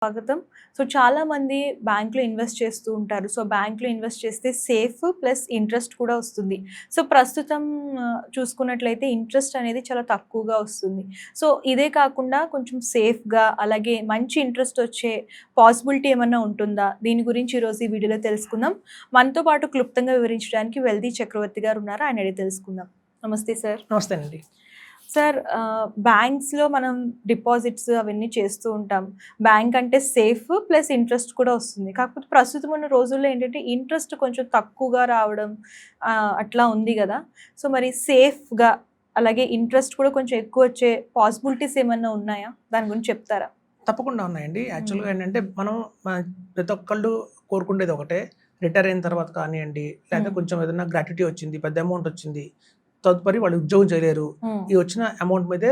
స్వాగతం. సో, చాలామంది బ్యాంక్‌లో ఇన్వెస్ట్ చేస్తూ ఉంటారు. సో, బ్యాంక్‌లో ఇన్వెస్ట్ చేస్తే సేఫ్ ప్లస్ ఇంట్రెస్ట్ కూడా వస్తుంది. సో, ప్రస్తుతం చూసుకున్నట్లయితే ఇంట్రెస్ట్ అనేది చాలా తక్కువగా వస్తుంది. సో, ఇదే కాకుండా కొంచెం సేఫ్‌గా అలాగే మంచి ఇంట్రెస్ట్ వచ్చే పాసిబిలిటీ ఏమన్నా ఉంటుందా? దీని గురించి ఈరోజు ఈ వీడియోలో తెలుసుకుందాం. మనతో పాటు క్లుప్తంగా వివరించడానికి వెల్ది చక్రవర్తి గారు ఉన్నారు. ఆయన అడిగి తెలుసుకుందాం. నమస్తే సార్. నమస్తేనండి. సార్, బ్యాంక్స్‌లో మనం డిపాజిట్స్ అవన్నీ చేస్తూ ఉంటాం. బ్యాంక్ అంటే సేఫ్ ప్లస్ ఇంట్రెస్ట్ కూడా వస్తుంది. కాకపోతే ప్రస్తుతం ఉన్న రోజుల్లో ఏంటంటే ఇంట్రెస్ట్ కొంచెం తక్కువగా రావడం అట్లా ఉంది గదా! సో, మరి సేఫ్‌గా అలాగే ఇంట్రెస్ట్ కూడా కొంచెం ఎక్కువ వచ్చే పాసిబిలిటీస్ ఏమన్నా ఉన్నాయా? దాని గురించి చెప్తారా? తప్పకుండా ఉన్నాయండి. యాక్చువల్‌గా ఏంటంటే మనం ప్రతి ఒక్కళ్ళు కోరుకునేది ఒకటే. రిటైర్ అయిన తర్వాత కానియండి, లేకపోతే కొంచెం ఏదైనా గ్రాట్యుటీ వచ్చింది, పెద్ద అమౌంట్ వచ్చింది. తదుపరి వాళ్ళు ఉద్యోగం చేయలేరు. ఈ వచ్చిన అమౌంట్ మీదే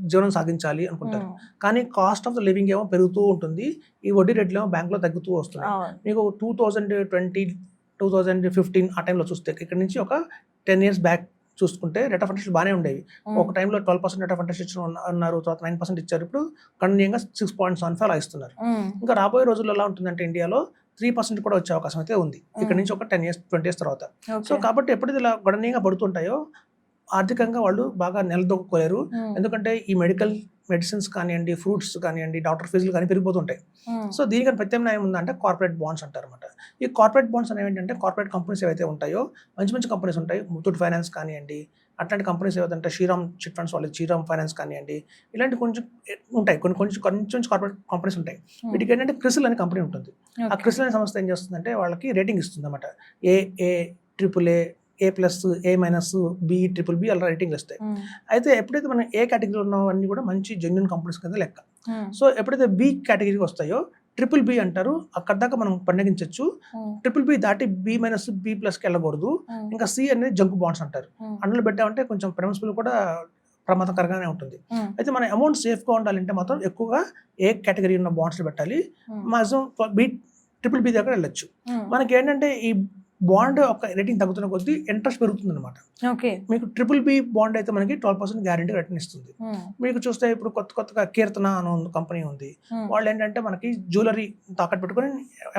జీవనం సాగించాలి అనుకుంటారు. కానీ కాస్ట్ ఆఫ్ ద లివింగ్ ఏమో పెరుగుతూ ఉంటుంది. ఈ వడ్డీ రేట్లు ఏమో బ్యాంక్‌లో తగ్గుతూ వస్తున్నాయి. మీకు 2020, 2015 ఆ టైంలో చూస్తే ఇక్కడి నుంచి ఒక 10 ఇయర్స్ బ్యాక్ చూసుకుంటే రేట్ ఆఫ్ ఇంట్రెస్ట్ బాగానే ఉండేవి. ఒక టైంలో 12% రేట్ ఆఫ్ ఇంట్రెస్ట్ అన్నారు. తర్వాత 9% ఇచ్చారు. ఇప్పుడు గణనీయంగా 6.75 అలా ఇస్తున్నారు. ఇంకా రాబోయే రోజుల్లో ఎలా ఉంటుందంటే ఇండియాలో 3% కూడా వచ్చే అవకాశం అయితే ఉంది. ఇక్కడ నుంచి ఒక 10 ఇయర్స్ 20 ఇయర్స్ తర్వాత. సో కాబట్టి ఎప్పుడైతే ఇలా గణనీయంగా పడుతుంటాయో ఆర్థికంగా వాళ్ళు బాగా నిలదొక్కుకోలేరు. ఎందుకంటే ఈ మెడిసిన్స్ కానివ్వండి, ఫ్రూట్స్ కానివ్వండి, డాక్టర్ ఫీజులు కానీ పెరిగిపోతుంటాయి. సో దీనికని ప్రత్యామ్నాయం ఉందంటే కార్పొరేట్ బాండ్స్ అంటారన్నమాట. ఈ కార్పొరేట్ బాండ్స్ అనేవి ఏంటంటే కార్పొరేట్ కంపెనీస్ ఏవైతే ఉంటాయో మంచి మంచి కంపెనీస్ ఉంటాయి. ముత్తూట్ ఫైనాన్స్ కానివ్వండి, అట్లాంటి కంపెనీస్ ఏవైతే శ్రీరామ్ చిట్ ఫండ్స్ వాళ్ళు శ్రీరామ్ ఫైనాన్స్ కానివ్వండి, ఇలాంటి కొంచెం ఉంటాయి. కొంచెం కార్పొరేట్ కంపెనీస్ ఉంటాయి. వీటికి ఏంటంటే క్రిసిల్ అనే కంపెనీ ఉంటుంది. ఆ క్రిసిల్ అనే సంస్థ ఏం చేస్తుందంటే వాళ్ళకి రేటింగ్ ఇస్తుంది అనమాట. A triple A plus, A minus, B, triple B అలా రేటింగ్లు వస్తాయి. అయితే ఎప్పుడైతే మనం ఏ కేటగిరీలో ఉన్నవన్నీ కూడా మంచి జెన్యూన్ కంపెనీస్ కింద లెక్క. సో ఎప్పుడైతే బి కేటగిరీకి వస్తాయో ట్రిపుల్ బి అంటారు. అక్కడ దాకా మనం పండగించవచ్చు. ట్రిపుల్ బి దాటి బి మైనస్, బి ప్లస్కి వెళ్ళకూడదు. ఇంకా సి అనేది జంక్ బాండ్స్ అంటారు. అందులో పెట్టామంటే కొంచెం ప్రిన్సిపల్ కూడా ప్రమాదకరంగానే ఉంటుంది. అయితే మన అమౌంట్ సేఫ్గా ఉండాలంటే మాత్రం ఎక్కువగా ఏ కేటగిరీ ఉన్న బాండ్స్ పెట్టాలి. మాక్సిమం ట్రిపుల్ బి దగ్గర వెళ్ళొచ్చు. మనకి ఏంటంటే ఈ బాండ్ ఒక రేటింగ్ తగ్గుతున్న కొద్దీ ఇంట్రెస్ట్ పెరుగుతుంది అనమాట. మీకు ట్రిపుల్ బి బాండ్ అయితే మనకి 12% గ్యారెంటీ రిటర్న్ ఇస్తుంది. మీకు చూస్తే ఇప్పుడు కొత్తగా కీర్తన అనే కంపెనీ ఉంది. వాళ్ళు ఏంటంటే మనకి జ్యువెలరీ తాకట్టు పెట్టుకుని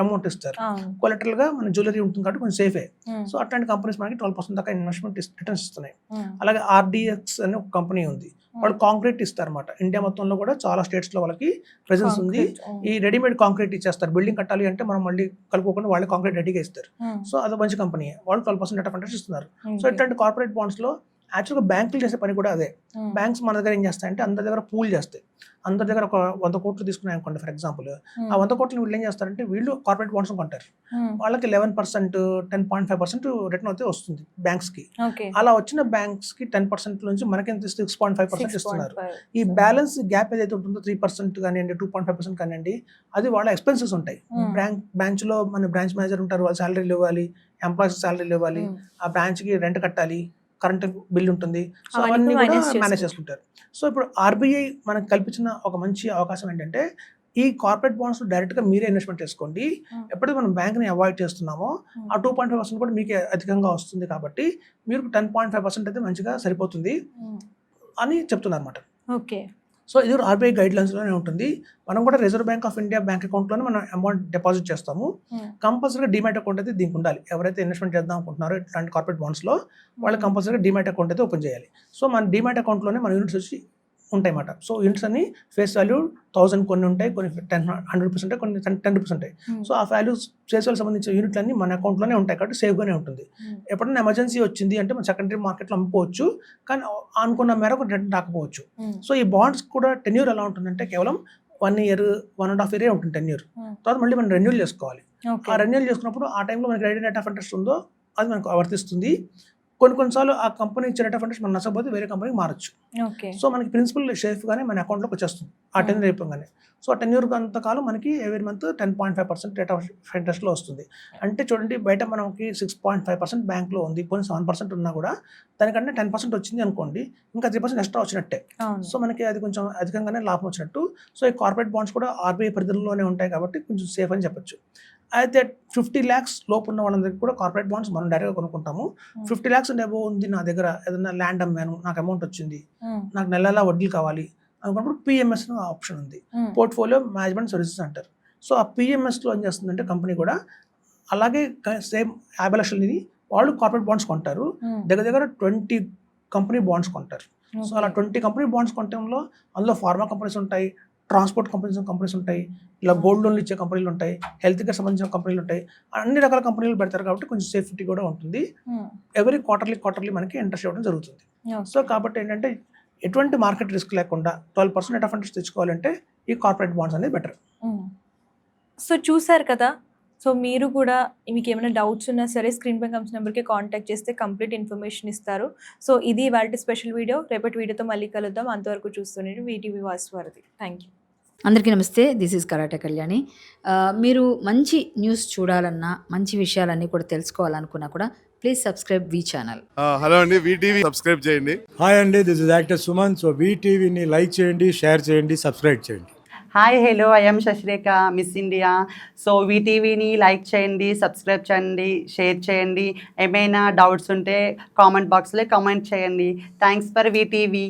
అమౌంట్ ఇస్తారు. కొలెటరల్ గా మన జ్యువెలరీ ఉంటుంది కాబట్టి కొంచెం సేఫే. సో అట్లాంటి కంపెనీస్ మనకి 12% దాకా ఇన్వెస్ట్మెంట్ రిటర్న్స్ ఇస్తున్నాయి. అలాగే ఆర్డిఎక్స్ అనే ఒక కంపెనీ ఉంది. వాళ్ళు కాంక్రీట్ ఇస్తారు అనమాట. ఇండియా మొత్తంలో కూడా చాలా స్టేట్స్ లో వాళ్ళకి ప్రెజెన్స్ ఉంది. ఈ రెడీమేడ్ కాంక్రీట్ ఇచ్చేస్తారు. బిల్డింగ్ కట్టాలి అంటే మనం మళ్ళీ కలుపుకోకుండా వాళ్ళే కాంక్రీట్ రెడీగా ఇస్తారు. సో అది మంచి కంపెనీ. వాళ్ళు 12% రేట్ ఆఫ్ ఇంట్రెస్ట్ ఇస్తున్నారు. సో ఇట్లాంటి కార్పొరేట్ బాండ్స్ లో యాక్చువల్గా బ్యాంకులు చేసే పని కూడా అదే. బ్యాంక్స్ మన దగ్గర ఏం చేస్తాయంటే అందరి దగ్గర పూల్ చేస్తాయి. అందరి దగ్గర ఒక 100 కోట్లు తీసుకున్నాయి అనుకోండి ఫర్ ఎగ్జాంపుల్. ఆ 100 కోట్లు వీళ్ళు ఏం చేస్తారంటే వీళ్ళు కార్పొరేట్ బాండ్స్ కొంటారు. వాళ్ళకి 11%, 10.5% రిటర్న్ అయితే వస్తుంది బ్యాంక్స్ కి. అలా వచ్చిన బ్యాంక్స్ కి 10% నుంచి మనకి 6.5% ఇస్తున్నారు. ఈ బ్యాలెన్స్ గ్యాప్ ఏదైతే ఉంటుందో 3% కానివ్వండి, 2.5% కానివ్వండి, అది వాళ్ళ ఎక్స్పెన్సెస్ ఉంటాయి. బ్రాంచ్ లో మన బ్రాంచ్ మేనేజర్ ఉంటారు. వాళ్ళు శాలరీలు ఇవ్వాలి, ఎంప్లాయీస్ శాలరీలు ఇవ్వాలి, ఆ బ్రాంచ్ కి రెంట్ కట్టాలి, కరెంట్ బిల్ ఉంటుంది. సో అవన్నీ కూడా మేనేజ్ చేసుకుంటారు. సో ఇప్పుడు ఆర్బీఐ మనకు కల్పించిన ఒక మంచి అవకాశం ఏంటంటే ఈ కార్పొరేట్ బాండ్స్ డైరెక్ట్ గా మీరే ఇన్వెస్ట్మెంట్ చేసుకోండి. ఎప్పుడైతే మనం బ్యాంక్ ని అవాయిడ్ చేస్తున్నామో ఆ 2.5% కూడా మీకే అధికంగా వస్తుంది. కాబట్టి మీరు 10.5% అయితే మంచిగా సరిపోతుంది అని చెప్తున్నారు అనమాట. ఓకే. సో ఇది ఆర్బీఐ గైడ్ లైన్స్ లోనే ఉంటుంది. మనం కూడా reserve bank of India bank account లోనే మనం అమౌంట్ డిపాజిట్ చేస్తాము. కంపల్సరీగా డిమాట్ అకౌంట్ అయితే దీనికి ఉండాలి. ఎవరైతే ఇన్వెస్ట్మెంట్ చేద్దాం అనుకుంటున్నారో ఇట్లాంటి కార్పొరేట్ బాండ్స్ లో వాళ్ళు కంపల్సరీగా డిమాట్ అకౌంట్ అయితే ఓపెన్ చేయాలి. సో మన డిమాట్ అకౌంట్ లోనే మన యూనిట్స్ వచ్చి ఉంటాయి అన్నమాట. సో యూనిట్స్ అన్ని ఫేస్ వాల్యూ 1000 కొన్ని ఉంటాయి, కొన్ని 100 ఉంటాయి, కొన్ని 10 రూపీస్ ఉంటాయి. సో ఆ వాల్యూస్ ఫేస్ వాల్యూ సంబంధించిన యూనిట్లు అన్ని మన అకౌంట్ లోనే ఉంటాయి కాబట్టి సేఫ్ గానే ఉంటుంది. ఎప్పుడైనా ఎమర్జెన్సీ వచ్చింది అంటే మన సెకండరీ మార్కెట్ లో అమ్ముకోవచ్చు, కానీ అనుకున్న మేరకు రిటర్న్ రాకపోవచ్చు. సో ఈ బాండ్స్ కూడా టెన్యూర్ ఎలా ఉంటుందంటే కేవలం 1 ఇయర్, 1.5 ఇయర్ ఉంటుంది టెన్యూర్. తర్వాత మళ్ళీ మనం రెన్యూల్ చేసుకోవాలి. ఆ రెన్యూల్ చేసుకున్నప్పుడు ఆ టైంలో మనకి రేట్ ఆఫ్ ఇంట్రెస్ట్ ఉందో అది మనకు వర్తిస్తుంది. కొన్నిసార్లు ఆ కంపెనీ ఇచ్చే రేట్ ఆఫ్ ఇంట్రెస్ట్ మనం నచ్చకపోతే వేరే కంపెనీకి మారచ్చు. సో మనకి ప్రిన్సిపల్ సేఫ్ గానే మన అకౌంట్లోకి వచ్చేస్తుంది ఆ టెన్యూర్ అయిపోగానే. సో ఆ టెన్యూర్ అంతకాలం మనకి every month 10.5% rate of interest లో వస్తుంది. అంటే చూడండి, బయట మనకి 6.5% బ్యాంక్ లో ఉంది, కొన్ని 7% ఉన్నా కూడా దానికంటే 10% వచ్చింది అనుకోండి, ఇంకా 3% ఎక్స్ట్రా వచ్చినట్టే. సో మనకి అది కొంచెం అధికంగానే లాభం వచ్చినట్టు. సో ఈ కార్పొరేట్ బాండ్స్ కూడా ఆర్బీఐ పరిధిలోనే ఉంటాయి కాబట్టి కొంచెం సేఫ్ అని చెప్పొచ్చు. అయితే 50 lakhs లోపు ఉన్న వాళ్ళ దగ్గర కూడా కార్పొరేట్ బాండ్స్ మనం డైరెక్ట్గా కొనుక్కుంటాము. 50 lakhs అండ్ అబోవ్ ఉంది, నా దగ్గర ఏదైనా ల్యాండ్ అమ్మాను, నాకు అమౌంట్ వచ్చింది, నాకు నెలలా వడ్డీలు కావాలి అనుకున్నప్పుడు పిఎంఎస్ ఆప్షన్ ఉంది, పోర్ట్ఫోలియో మేనేజ్మెంట్ సర్వీసెస్ అంటారు. సో ఆ పిఎంఎస్లో ఏం చేస్తుందంటే కంపెనీ కూడా అలాగే సేమ్ 50 లక్షలు ఇది వాళ్ళు కార్పొరేట్ బాండ్స్ కొంటారు, దగ్గర 20 కంపెనీ బాండ్స్ కొంటారు. సో అలా 20 కంపెనీ బాండ్స్ కొనటంలో అందులో ఫార్మా కంపెనీస్ ఉంటాయి, ట్రాన్స్పోర్ట్ కంపెనీస్ ఉంటాయి, ఇలా గోల్డ్ లోన్లు ఇచ్చే కంపెనీలు ఉంటాయి, హెల్త్ కేర్ సంబంధించిన కంపెనీలు ఉంటాయి, అన్ని రకాల కంపెనీలు పెడతారు కాబట్టి కొంచెం సేఫ్టీ కూడా ఉంటుంది. ఎవరీ క్వార్టర్లీ మనకి ఇంట్రెస్ట్ ఇవ్వడం జరుగుతుంది. సో కాబట్టి ఏంటంటే ఎటువంటి మార్కెట్ రిస్క్ లేకుండా 12% రేట్ ఆఫ్ ఇంట్రెస్ట్ తెచ్చుకోవాలంటే ఈ కార్పొరేట్ బాండ్స్ అనేది బెటర్. సో చూసారు కదా, సో మీరు కూడా మీకు ఏమైనా డౌట్స్ ఉన్నా సరే స్క్రీన్ పై కమిషన్ నెంబర్కి కాంటాక్ట్ చేస్తే కంప్లీట్ ఇన్ఫర్మేషన్ ఇస్తారు. సో ఇది వాళ్ళ స్పెషల్ వీడియో. రేపటి వీడియోతో మళ్ళీ కలుద్దాం. అంతవరకు చూస్తుండండి వీటీవీ వాయిస్ వారధి. Thank you. అందరికీ నమస్తే, దిస్ ఈజ్ కరాటే కళ్యాణి. మీరు మంచి న్యూస్ చూడాలన్నా, మంచి విషయాలన్నీ కూడా తెలుసుకోవాలనుకున్నా కూడా please subscribe the channel. Hello అండి, వీటీవీ సబ్స్క్రైబ్ చేయండి. హాయ్ అండి, this is actor Suman. So వీటీవీని లైక్ చేయండి, షేర్ చేయండి, సబ్స్క్రైబ్ చేయండి. Hi hello, I'm Sasirekha, miss India. So వీటీవీని లైక్ చేయండి, సబ్స్క్రైబ్ చేయండి, షేర్ చేయండి. ఏమైనా డౌట్స్ ఉంటే కామెంట్ బాక్స్లో కామెంట్ చేయండి. Thanks for VTV.